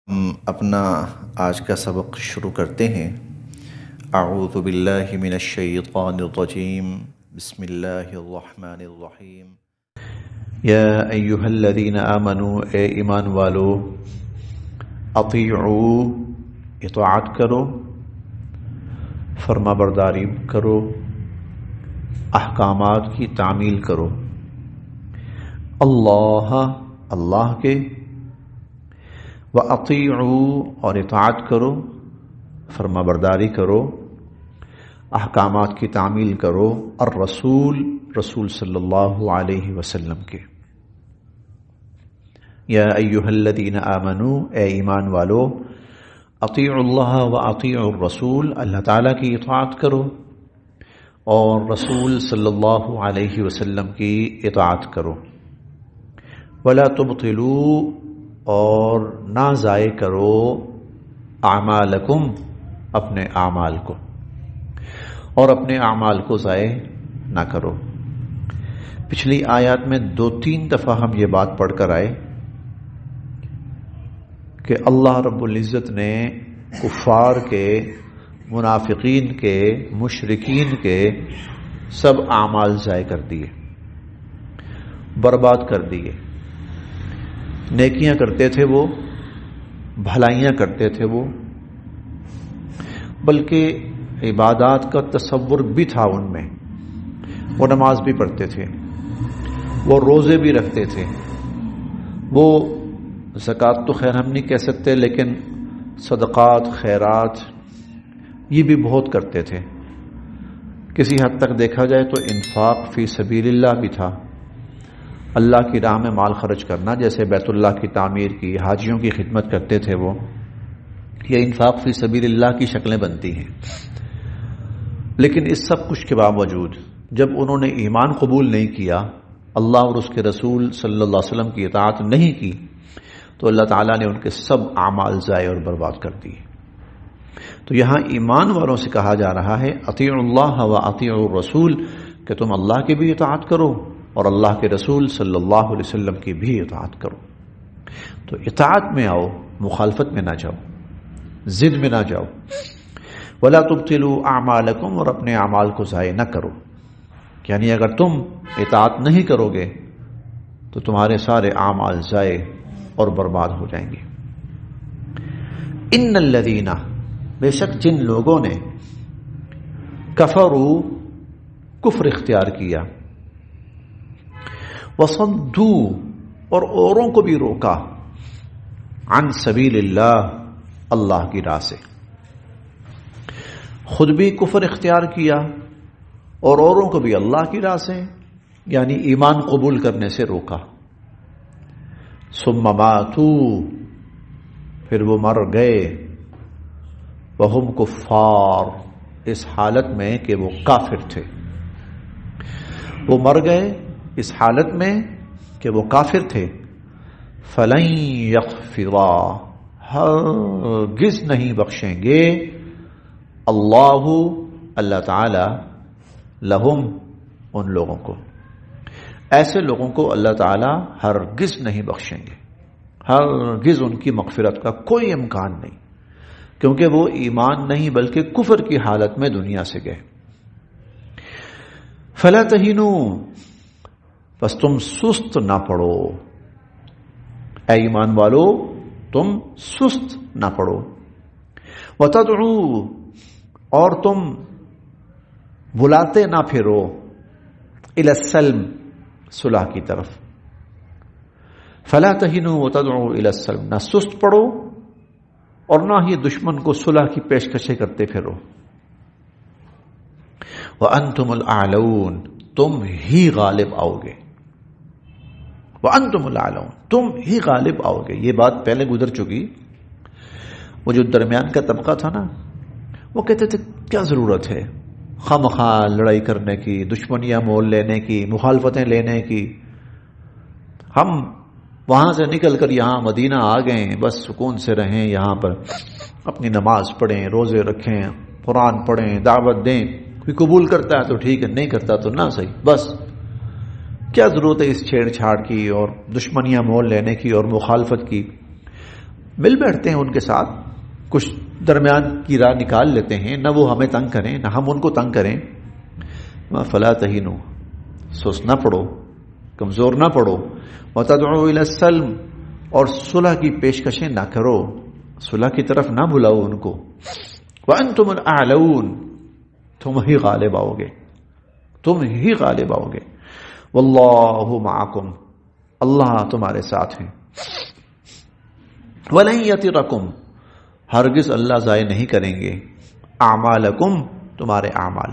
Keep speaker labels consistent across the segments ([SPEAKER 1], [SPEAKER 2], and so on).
[SPEAKER 1] ہم اپنا آج کا سبق شروع کرتے ہیں۔ اعوذ باللہ من الشیطان الرجیم، بسم اللہ الرحمن الرحیم۔ یا ایہا الذین آمنوا، اے ایمان والو، اطیعوا، اطاعت کرو، فرما برداری کرو، احکامات کی تعمیل کرو، اللہ کے، وَأَطِيعُوا، اور اطاعت کرو، فرما برداری کرو، احکامات کی تعمیل کرو، الرسول، رسول صلی اللہ علیہ وسلم کے۔ یا ایہا الذین آمنوا، اے ایمان والو، اطیعوا اللہ وَأَطِيعُوا الرسول، اللہ تعالیٰ کی اطاعت کرو اور رسول صلی اللہ علیہ وسلم کی اطاعت کرو، وَلَا تُبْطِلُوا، اور نہ ضائع کرو، اعمالکم، اپنے اعمال کو، اور اپنے اعمال کو ضائع نہ کرو۔ پچھلی آیات میں 2-3 دفعہ ہم یہ بات پڑھ کر آئے کہ اللہ رب العزت نے کفار کے، منافقین کے، مشرکین کے سب اعمال ضائع کر دیے، برباد کر دیے۔ نیکیاں کرتے تھے وہ، بھلائیاں کرتے تھے وہ، بلکہ عبادات کا تصور بھی تھا ان میں۔ وہ نماز بھی پڑھتے تھے، وہ روزے بھی رکھتے تھے، وہ زکوٰۃ تو خیر ہم نہیں کہہ سکتے، لیکن صدقات، خیرات یہ بھی بہت کرتے تھے۔ کسی حد تک دیکھا جائے تو انفاق فی سبیل اللہ بھی تھا، اللہ کی راہ میں مال خرچ کرنا، جیسے بیت اللہ کی تعمیر کی، حاجیوں کی خدمت کرتے تھے وہ، یہ انفاق فی سبیل اللہ کی شکلیں بنتی ہیں۔ لیکن اس سب کچھ کے باوجود جب انہوں نے ایمان قبول نہیں کیا، اللہ اور اس کے رسول صلی اللہ علیہ وسلم کی اطاعت نہیں کی، تو اللہ تعالیٰ نے ان کے سب اعمال ضائع اور برباد کر دیے۔ تو یہاں ایمان والوں سے کہا جا رہا ہے اطیعوا اللہ واطیعوا الرسول، کہ تم اللہ کی بھی اطاعت کرو اور اللہ کے رسول صلی اللہ علیہ وسلم کی بھی اطاعت کرو۔ تو اطاعت میں آؤ، مخالفت میں نہ جاؤ، ضد میں نہ جاؤ۔ وَلَا تُبْطِلُوا أَعْمَالَكُمْ، اور اپنے اعمال کو ضائع نہ کرو، یعنی اگر تم اطاعت نہیں کرو گے تو تمہارے سارے اعمال ضائع اور برباد ہو جائیں گے۔ ان الذین، بے شک جن لوگوں نے کفروا، کفر اختیار کیا، وصدوا، اور اوروں کو بھی روکا، عن سبیل اللہ، اللہ کی راہ سے، خود بھی کفر اختیار کیا اور اوروں کو بھی اللہ کی راہ سے، یعنی ایمان قبول کرنے سے روکا۔ ثم ماتوا، پھر وہ مر گئے، وہم کفار، اس حالت میں کہ وہ کافر تھے۔ وہ مر گئے اس حالت میں کہ وہ کافر تھے۔ فَلَن يَغْفِرَ، ہرگز نہیں بخشیں گے، اللہ تعالی، لہم، ان لوگوں کو، ایسے لوگوں کو اللہ تعالی ہرگز نہیں بخشیں گے، ہرگز ان کی مغفرت کا کوئی امکان نہیں، کیونکہ وہ ایمان نہیں بلکہ کفر کی حالت میں دنیا سے گئے۔ فَلَا تَهِنُوا، بس تم سست نہ پڑو، اے ایمان والو تم سست نہ پڑو، وَتَدْعُوا، اور تم بلاتے نہ پھرو، الی السلم، صلح کی طرف۔ فَلَا تَهِنُوا وَتَدْعُوا الی السلم، نہ سست پڑو اور نہ ہی دشمن کو صلح کی پیشکشیں کرتے پھرو۔ وَأَنْتُمُ الْأَعْلَوْنَ، تم ہی غالب آؤ گے، وَأَنْتُمُ الْأَعْلَوْنَ، تم ہی غالب آؤ گے۔ یہ بات پہلے گزر چکی۔ وہ جو درمیان کا طبقہ تھا نا، وہ کہتے تھے کیا ضرورت ہے خواہ لڑائی کرنے کی، دشمنیاں مول لینے کی، مخالفتیں لینے کی، ہم وہاں سے نکل کر یہاں مدینہ آ گئے، بس سکون سے رہیں یہاں پر، اپنی نماز پڑھیں، روزے رکھیں، قرآن پڑھیں، دعوت دیں، کوئی قبول کرتا ہے تو ٹھیک ہے، نہیں کرتا تو نہ صحیح، بس کیا ضرورت ہے اس چھیڑ چھاڑ کی اور دشمنیاں مول لینے کی اور مخالفت کی۔ مل بیٹھتے ہیں ان کے ساتھ، کچھ درمیان کی راہ نکال لیتے ہیں، نہ وہ ہمیں تنگ کریں نہ ہم ان کو تنگ کریں. فلا تہینوا، سوس نہ پڑو، کمزور نہ پڑو. وتدعوا الی السلم، اور صلح کی پیشکشیں نہ کرو، صلح کی طرف نہ بلاؤ ان کو. وانتم الاعلون، تم ہی غالب آؤ گے، تم ہی غالب آؤ گے. واللہ معکم، اللہ تمہارے ساتھ ہیں. وَلَن يَتِرَكُمْ، ہرگز اللہ ضائع نہیں کریں گے. اعمالکم، تمہارے اعمال،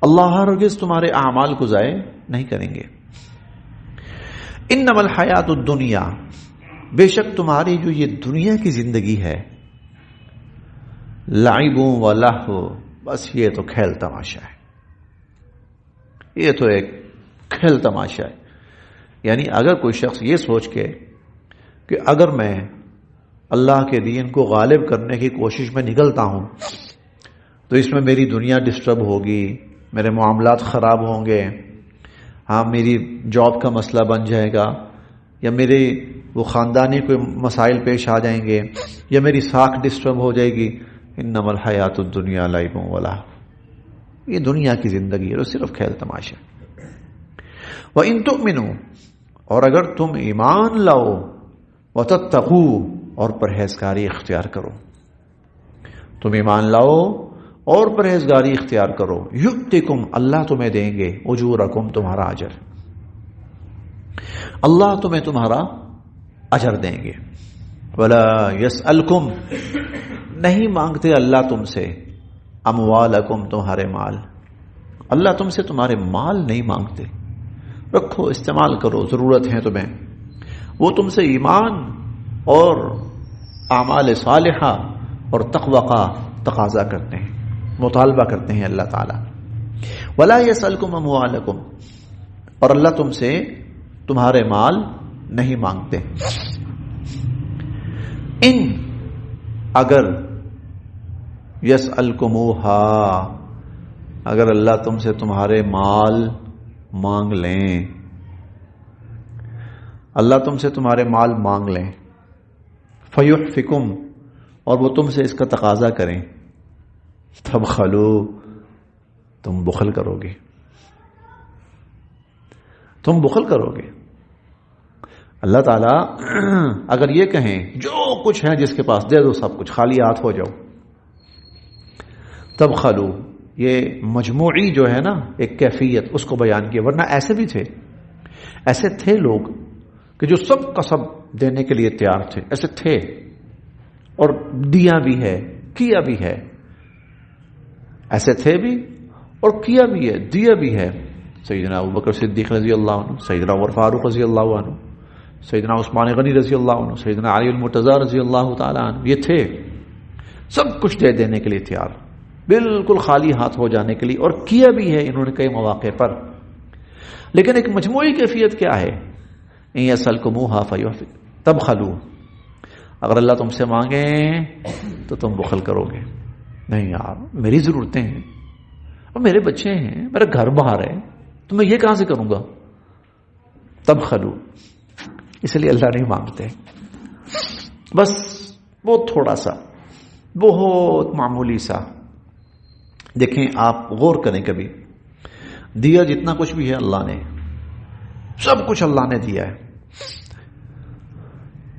[SPEAKER 1] اللہ ہرگز تمہارے اعمال کو ضائع نہیں کریں گے. انما الحیات الدنیا، بے شک تمہاری جو یہ دنیا کی زندگی ہے، لعب و لہو، بس یہ تو کھیل تماشا ہے، یہ تو ایک کھیل تماشا ہے. یعنی اگر کوئی شخص یہ سوچ کے کہ اگر میں اللہ کے دین کو غالب کرنے کی کوشش میں نکلتا ہوں تو اس میں میری دنیا ڈسٹرب ہوگی، میرے معاملات خراب ہوں گے، ہاں میری جاب کا مسئلہ بن جائے گا، یا میرے وہ خاندانی کوئی مسائل پیش آ جائیں گے، یا میری ساکھ ڈسٹرب ہو جائے گی. انما الحیات الدنیا لعب و لہو، یہ دنیا کی زندگی ہے، صرف کھیل تماشا. وَإِن تُؤْمِنُوا، اور اگر تم ایمان لاؤ، وَتَتَّقُوا، اور پرہیزگاری اختیار کرو، تم ایمان لاؤ اور پرہیزگاری اختیار کرو. یؤتکم، اللہ تمہیں دیں گے، اجورکم، تمہارا اجر، اللہ تمہیں تمہارا اجر دیں گے. ولا یسألکم، نہیں مانگتے اللہ تم سے، اموالکم، تمہارے مال، اللہ تم سے تمہارے مال نہیں مانگتے، رکھو، استعمال کرو، ضرورت ہے تمہیں. وہ تم سے ایمان اور اعمال صالحہ اور تقوی کا تقاضا کرتے ہیں، مطالبہ کرتے ہیں اللہ تعالی. ولا یسألکم اموالکم، اور اللہ تم سے تمہارے مال نہیں مانگتے. ان، اگر، یسألکموہا، اگر اللہ تم سے تمہارے مال مانگ لیں، اللہ تم سے تمہارے مال مانگ لیں، فیحفکم، اور وہ تم سے اس کا تقاضا کریں، تبخلو، تم بخل کرو گے، تم بخل کرو گے. اللہ تعالیٰ اگر یہ کہیں جو کچھ ہے جس کے پاس دے دو سب کچھ، خالی ہاتھ ہو جاؤ، تبخلو، یہ مجموعی جو ہے نا ایک کیفیت، اس کو بیان کیا. ورنہ ایسے بھی تھے، ایسے تھے لوگ کہ جو سب کا سب دینے کے لیے تیار تھے، ایسے تھے، اور دیا بھی ہے، کیا بھی ہے، ایسے تھے بھی اور کیا بھی ہے، دیا بھی ہے. سیدنا ابوبکر صدیق رضی اللہ عنہ، سیدنا عمر فاروق رضی اللہ عنہ، سیدنا عثمان غنی رضی اللہ عنہ، سیدنا علی المرتضی رضی اللہ تعالی عنہ، یہ تھے سب کچھ دے دینے کے لیے تیار، بالکل خالی ہاتھ ہو جانے کے لیے، اور کیا بھی ہے انہوں نے کئی مواقع پر. لیکن ایک مجموعی کیفیت کیا ہے؟ ان یسألکموہا فیحفکم، تبخلو، اگر اللہ تم سے مانگیں تو تم بخل کرو گے. نہیں یار، میری ضرورتیں ہیں، اور میرے بچے ہیں، میرا گھر باہر ہے، تو میں یہ کہاں سے کروں گا؟ تبخلو، اس لیے اللہ نہیں مانگتے. بس وہ تھوڑا سا، بہت معمولی سا. دیکھیں آپ غور کریں، کبھی دیا جتنا کچھ بھی ہے اللہ نے، سب کچھ اللہ نے دیا ہے.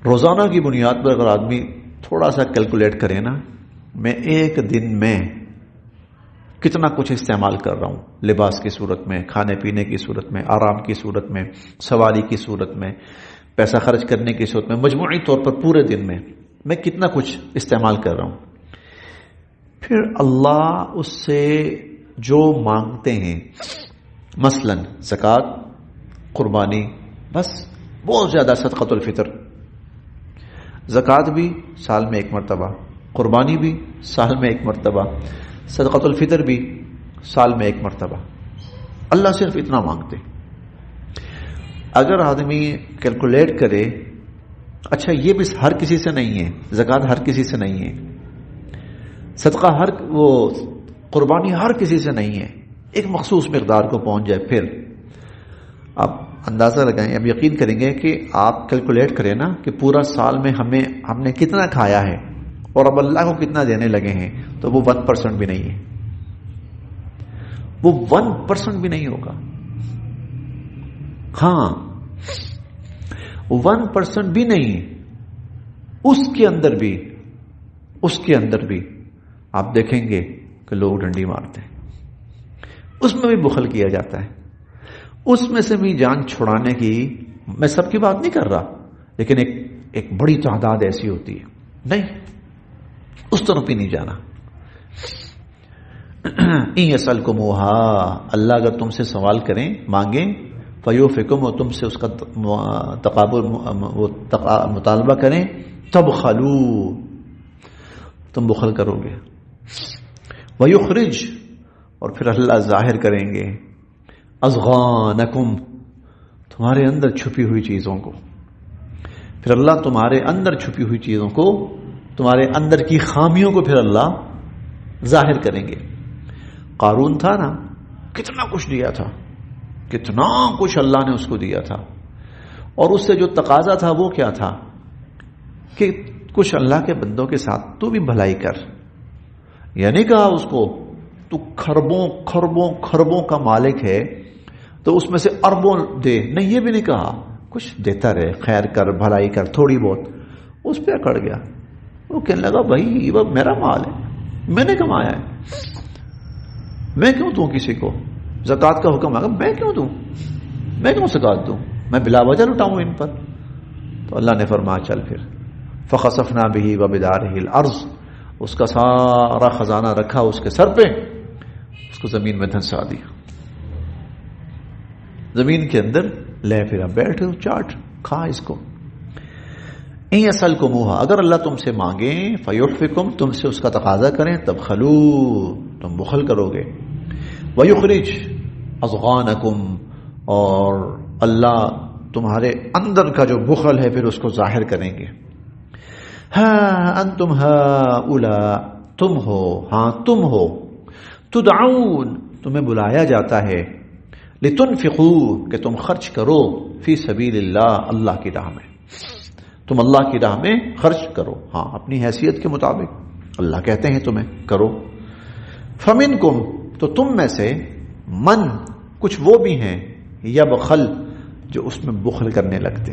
[SPEAKER 1] روزانہ کی بنیاد پر اگر آدمی تھوڑا سا کیلکولیٹ کرے نا، میں ایک دن میں کتنا کچھ استعمال کر رہا ہوں، لباس کی صورت میں، کھانے پینے کی صورت میں، آرام کی صورت میں، سواری کی صورت میں، پیسہ خرچ کرنے کی صورت میں، مجموعی طور پر پورے دن میں کتنا کچھ استعمال کر رہا ہوں. پھر اللہ اس سے جو مانگتے ہیں، مثلا زکوٰۃ، قربانی، بس بہت زیادہ، صدقۃ الفطر، زکوٰۃ بھی سال میں ایک مرتبہ، قربانی بھی سال میں ایک مرتبہ، صدقۃ الفطر بھی سال میں ایک مرتبہ، اللہ صرف اتنا مانگتے. اگر آدمی کیلکولیٹ کرے، اچھا یہ بھی ہر کسی سے نہیں ہے، زکوٰۃ ہر کسی سے نہیں ہے، صدقہ وہ قربانی ہر کسی سے نہیں ہے، ایک مخصوص مقدار کو پہنچ جائے، پھر اب اندازہ لگائیں، اب یقین کریں گے کہ آپ کیلکولیٹ کریں نا کہ پورا سال میں ہم نے کتنا کھایا ہے اور اب اللہ کو کتنا دینے لگے ہیں، تو وہ 1% بھی نہیں ہے، وہ 1% بھی نہیں ہوگا. ہاں 1% بھی نہیں. اس کے اندر بھی آپ دیکھیں گے کہ لوگ ڈنڈی مارتے ہیں، اس میں بھی بخل کیا جاتا ہے، اس میں سے بھی جان چھڑانے کی، میں سب کی بات نہیں کر رہا، لیکن ایک بڑی تعداد ایسی ہوتی ہے، نہیں اس طرف بھی نہیں جانا. ان یسألکموها، اللہ اگر تم سے سوال کریں، مانگیں، فیوفکم، اور تم سے اس کا مطالبہ کریں، تبخلو، تم بخل کرو گے، ویخرج، اور پھر اللہ ظاہر کریں گے، اضغانکم، تمہارے اندر چھپی ہوئی چیزوں کو، پھر اللہ تمہارے اندر چھپی ہوئی چیزوں کو، تمہارے اندر کی خامیوں کو پھر اللہ ظاہر کریں گے. قارون تھا نا، کتنا کچھ دیا تھا، کتنا کچھ اللہ نے اس کو دیا تھا، اور اس سے جو تقاضا تھا وہ کیا تھا کہ کچھ اللہ کے بندوں کے ساتھ تو بھی بھلائی کر. یہ نہیں کہا اس کو تو خربوں خربوں خربوں کا مالک ہے تو اس میں سے اربوں دے، نہیں یہ بھی نہیں کہا، کچھ دیتا رہے، خیر کر، بھلائی کر، تھوڑی بہت. اس پہ اکڑ گیا، وہ کہنے لگا بھائی وہ میرا مال ہے، میں نے کمایا ہے، میں کیوں دوں کسی کو؟ زکوٰۃ کا حکم آگا، میں کیوں دوں، میں کیوں زکوٰۃ دوں، میں بلا وجہ لٹاؤں ان پر؟ تو اللہ نے فرمایا چل پھر، فخسفنا به وبداره الارض، اس کا سارا خزانہ رکھا اس کے سر پہ، اس کو زمین میں دھنسا دیا، زمین کے اندر لے پھر بیٹھ چاٹ کھا اس کو. ان یسألکموها، اگر اللہ تم سے مانگیں، فیحفکم، تم سے اس کا تقاضا کریں، تبخلو، تم بخل کرو گے، ویخرج اضغانکم، اور اللہ تمہارے اندر کا جو بخل ہے پھر اس کو ظاہر کریں گے. ہاں انتم ہؤلاء، تم ہو، ہاں تم ہو، تدعون، تمہیں بلایا جاتا ہے، لتنفقوا، کہ تم خرچ کرو، فی سبیل اللہ، اللہ کی راہ میں، تم اللہ کی راہ میں خرچ کرو، ہاں اپنی حیثیت کے مطابق اللہ کہتے ہیں تمہیں کرو. فمنکم، تو تم میں سے، من، کچھ وہ بھی ہیں، یبخل، جو اس میں بخل کرنے لگتے.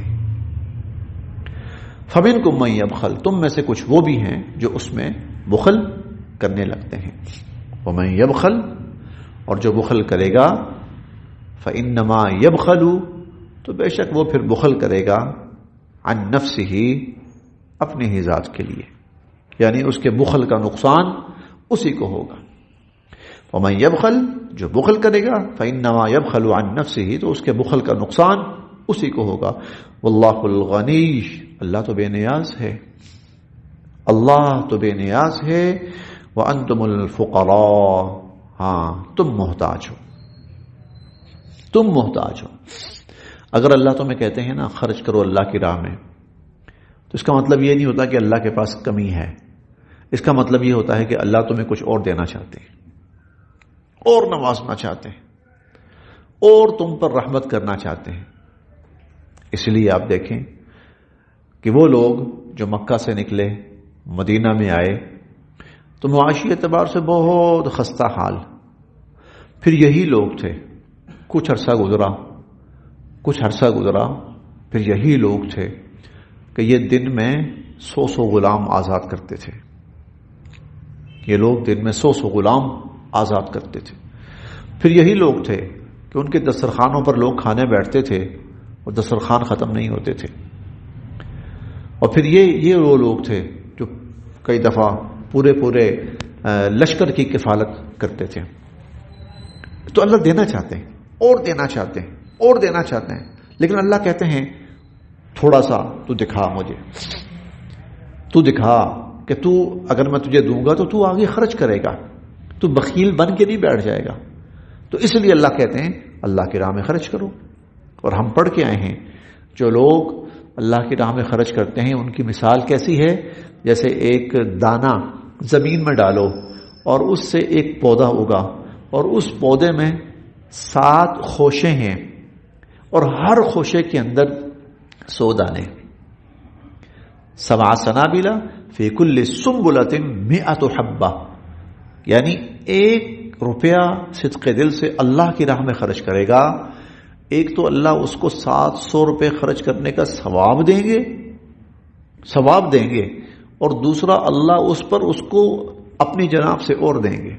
[SPEAKER 1] فمنکم من یبخل، تم میں سے کچھ وہ بھی ہیں جو اس میں بخل کرنے لگتے ہیں. ومن یبخل، اور جو بخل کرے گا، فانما یبخل، تو بے شک وہ پھر بخل کرے گا، عن نفسہ، اپنی ہی ذات کے لیے، یعنی اس کے بخل کا نقصان اسی کو ہوگا. ومن یبخل، جو بخل کرے گا، فانما یبخل عن نفسہ، تو اس کے بخل کا نقصان اسی کو ہوگا. واللہ الغنی، اللہ تو بے نیاز ہے، اللہ تو بے نیاز ہے. وانتم الفقراء، ہاں تم محتاج ہو، تم محتاج ہو. اگر اللہ تمہیں کہتے ہیں نا خرچ کرو اللہ کی راہ میں، تو اس کا مطلب یہ نہیں ہوتا کہ اللہ کے پاس کمی ہے، اس کا مطلب یہ ہوتا ہے کہ اللہ تمہیں کچھ اور دینا چاہتے ہیں، اور نوازنا چاہتے ہیں، اور تم پر رحمت کرنا چاہتے ہیں. اس لیے آپ دیکھیں کہ وہ لوگ جو مکہ سے نکلے، مدینہ میں آئے، تو معاشی اعتبار سے بہت خستہ حال. پھر یہی لوگ تھے، کچھ عرصہ گزرا، پھر یہی لوگ تھے کہ یہ دن میں 100 غلام آزاد کرتے تھے. یہ لوگ دن میں 100 غلام آزاد کرتے تھے. پھر یہی لوگ تھے کہ ان کے دسترخوانوں پر لوگ کھانے بیٹھتے تھے اور دسترخوان ختم نہیں ہوتے تھے. اور پھر یہ وہ لوگ تھے جو کئی دفعہ پورے لشکر کی کفالت کرتے تھے. تو اللہ دینا چاہتے ہیں، اور دینا چاہتے ہیں، اور دینا چاہتے ہیں، لیکن اللہ کہتے ہیں تھوڑا سا تو دکھا مجھے، تو دکھا کہ تو اگر میں تجھے دوں گا تو تو آگے خرچ کرے گا، تو بخیل بن کے نہیں بیٹھ جائے گا. تو اس لیے اللہ کہتے ہیں اللہ کی راہ میں خرچ کرو. اور ہم پڑھ کے آئے ہیں جو لوگ اللہ کی راہ میں خرچ کرتے ہیں ان کی مثال کیسی ہے، جیسے ایک دانہ زمین میں ڈالو اور اس سے ایک پودا اگا، اور اس پودے میں 7 خوشیں ہیں، اور ہر خوشے کے اندر 100 دانے. 7 سنابلا فی کل سنبلۃ 100 حبہ، یعنی 1 روپیہ صدق دل سے اللہ کی راہ میں خرچ کرے گا، ایک تو اللہ اس کو 700 روپے خرچ کرنے کا ثواب دیں گے، اور دوسرا اللہ اس پر اس کو اپنی جناب سے اور دیں گے.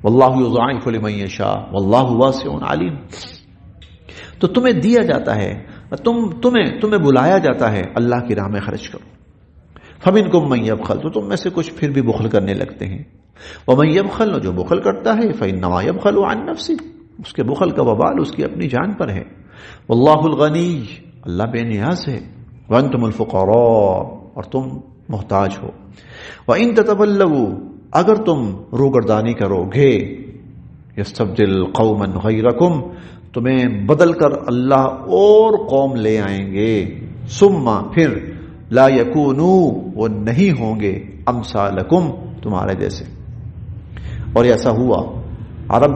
[SPEAKER 1] واللہ یضاعف لمن یشاء واللہ واسع علیم. تو تمہیں دیا جاتا ہے، تمہیں بلایا جاتا ہے اللہ کی راہ میں خرچ کرو. فمنکم من یبخل، تو تم میں سے کچھ پھر بھی بخل کرنے لگتے ہیں. ومن یبخل، جو بخل کرتا ہے فانما یبخل عن نفسہ، اس کے بخل کا وبال اس کی اپنی جان پر ہے. واللہ الغنی، اللہ بے نیاز ہے. وانتم الفقراء، اور تم محتاج ہو. وان تتولوا، اگر تم روگردانی کرو گے، یستبدل قوما غیرکم، تمہیں بدل کر اللہ اور قوم لے آئیں گے. ثم، پھر لا یکونوا، وہ نہیں ہوں گے امثالکم، تمہارے جیسے. اور ایسا ہوا، عرب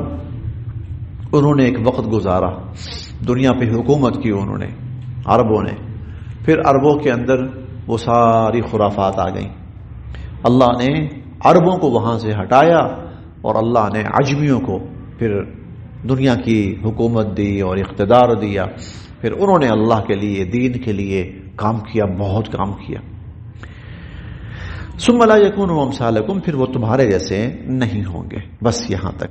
[SPEAKER 1] انہوں نے ایک وقت گزارا، دنیا پہ حکومت کی انہوں نے، عربوں نے. پھر عربوں کے اندر وہ ساری خرافات آ گئیں. اللہ نے عربوں کو وہاں سے ہٹایا اور اللہ نے عجمیوں کو پھر دنیا کی حکومت دی اور اقتدار دیا. پھر انہوں نے اللہ کے لیے، دین کے لیے کام کیا، بہت کام کیا. ثم لا یکونوا امثالکم، پھر وہ تمہارے جیسے نہیں ہوں گے. بس یہاں تک.